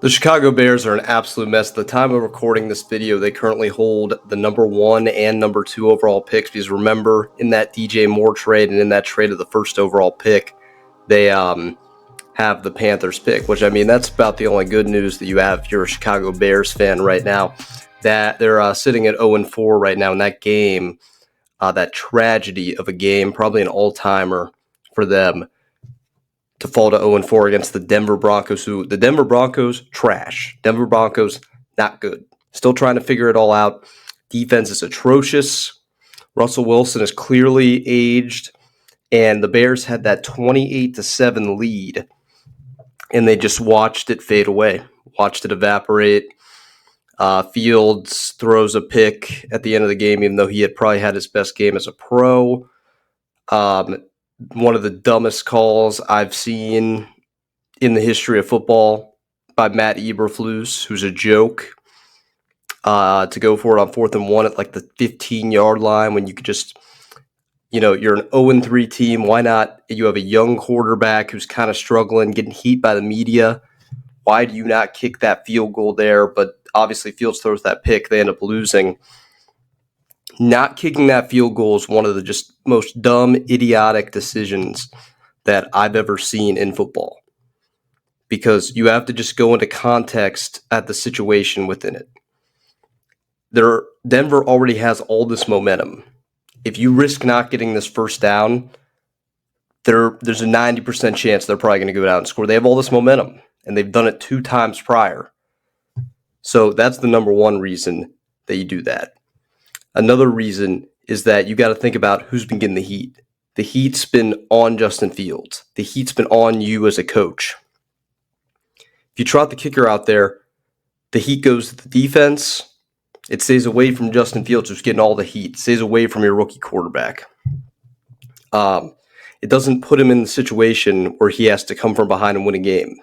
The Chicago Bears are an absolute mess. At the time of recording this video, they currently hold the number 1 and number 2 overall picks. Because remember, in that DJ Moore trade and in that trade of the first overall pick, they have the Panthers pick. Which, I mean, that's about the only good news that you have if you're a Chicago Bears fan right now. That they're sitting at 0-4 right now in that game. That tragedy of a game, probably an all-timer for them, to fall to 0-4 against the Denver Broncos, who the Denver Broncos, trash. Denver Broncos, not good. Still trying to figure it all out. Defense is atrocious. Russell Wilson is clearly aged, and the Bears had that 28-7 lead, and they just watched it fade away, watched it evaporate. Fields throws a pick at the end of the game, even though he had probably had his best game as a pro. One of the dumbest calls I've seen in the history of football by Matt Eberflus, who's a joke, to go for it on 4th and 1 at like the 15-yard line when you could just, you're an 0-3 team. Why not? You have a young quarterback who's kind of struggling, getting heat by the media. Why do you not kick that field goal there? But obviously Fields throws that pick. They end up losing. Not kicking that field goal is one of the just most dumb, idiotic decisions that I've ever seen in football, because you have to just go into context at the situation within it. Denver already has all this momentum. If you risk not getting this first down, there's a 90% chance they're probably going to go down and score. They have all this momentum, and they've done it 2 times prior. So that's the number one reason that you do that. Another reason is that you got to think about who's been getting the heat. The heat's been on Justin Fields. The heat's been on you as a coach. If you trot the kicker out there, the heat goes to the defense. It stays away from Justin Fields, who's getting all the heat. It stays away from your rookie quarterback. It doesn't put him in the situation where he has to come from behind and win a game.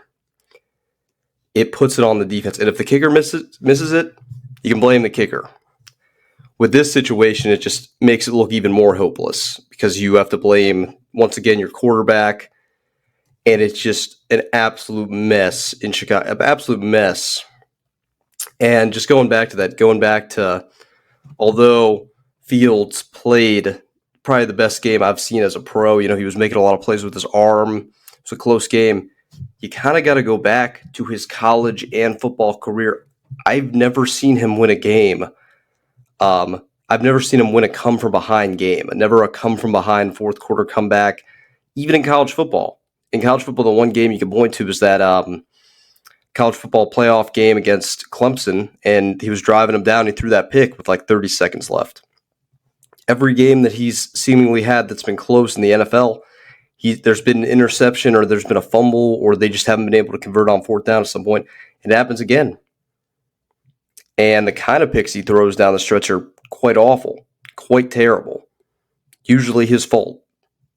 It puts it on the defense. And if the kicker misses it, you can blame the kicker. With this situation, it just makes it look even more hopeless because you have to blame, once again, your quarterback. And it's just an absolute mess in Chicago, an absolute mess. And just going back to, although Fields played probably the best game I've seen as a pro, he was making a lot of plays with his arm. It was a close game. You kind of got to go back to his college and football career. I've never seen him win a game. I've never seen him win a come-from-behind game, never a come-from-behind fourth-quarter comeback, even in college football. In college football, the one game you can point to is that college football playoff game against Clemson, and he was driving him down. He threw that pick with like 30 seconds left. Every game that he's seemingly had that's been close in the NFL, there's been an interception or there's been a fumble or they just haven't been able to convert on 4th down at some point. It happens again. And the kind of picks he throws down the stretch are quite awful, quite terrible. Usually his fault,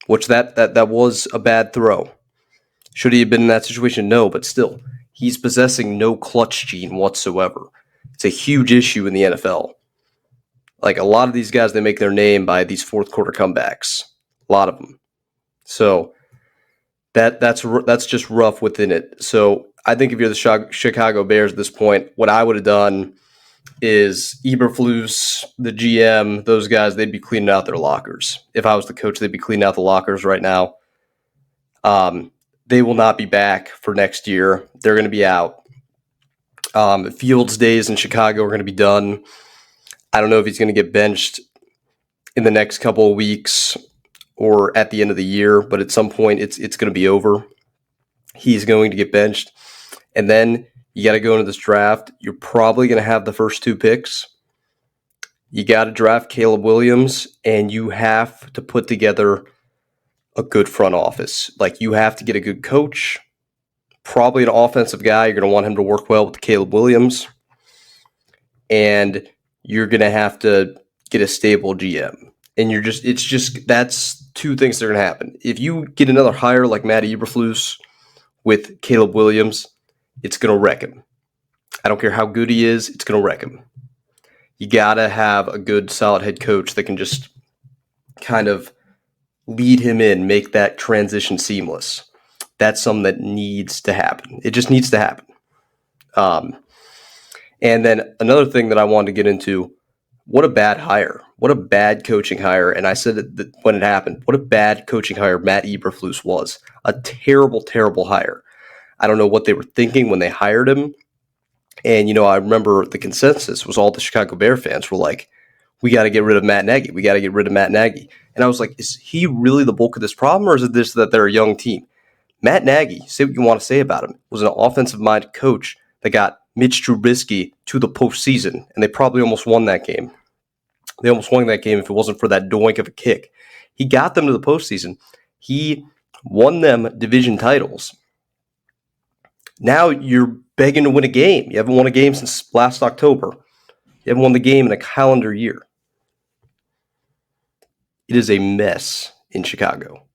which that was a bad throw. Should he have been in that situation? No, but still, he's possessing no clutch gene whatsoever. It's a huge issue in the NFL. Like a lot of these guys, they make their name by these fourth-quarter comebacks. A lot of them. So that's just rough within it. So I think if you're the Chicago Bears at this point, what I would have done is Eberflus, the GM, those guys, they'd be cleaning out their lockers. If I was the coach, they'd be cleaning out the lockers right now. They will not be back for next year. They're going to be out. Fields' days in Chicago are going to be done. I don't know if he's going to get benched in the next couple of weeks or at the end of the year, but at some point it's going to be over. He's going to get benched. And then you got to go into this draft. You're probably going to have the first 2 picks. You got to draft Caleb Williams, and you have to put together a good front office. Like, you have to get a good coach, probably an offensive guy. You're going to want him to work well with Caleb Williams. And you're going to have to get a stable GM. And that's 2 things that are going to happen. If you get another hire like Matt Eberflus with Caleb Williams, it's going to wreck him. I don't care how good he is, it's going to wreck him. You got to have a good, solid head coach that can just kind of lead him in, make that transition seamless. That's something that needs to happen. It just needs to happen. And then another thing that I wanted to get into, what a bad hire. What a bad coaching hire. And I said it when it happened, what a bad coaching hire Matt Eberflus was. A terrible, terrible hire. I don't know what they were thinking when they hired him. And, I remember the consensus was all the Chicago Bear fans were like, we got to get rid of Matt Nagy. We got to get rid of Matt Nagy. And I was like, is he really the bulk of this problem, or is it this that they're a young team? Matt Nagy, say what you want to say about him, was an offensive-minded coach that got Mitch Trubisky to the postseason, and they probably almost won that game. They almost won that game if it wasn't for that doink of a kick. He got them to the postseason. He won them division titles. Now you're begging to win a game. You haven't won a game since last October. You haven't won the game in a calendar year. It is a mess in Chicago.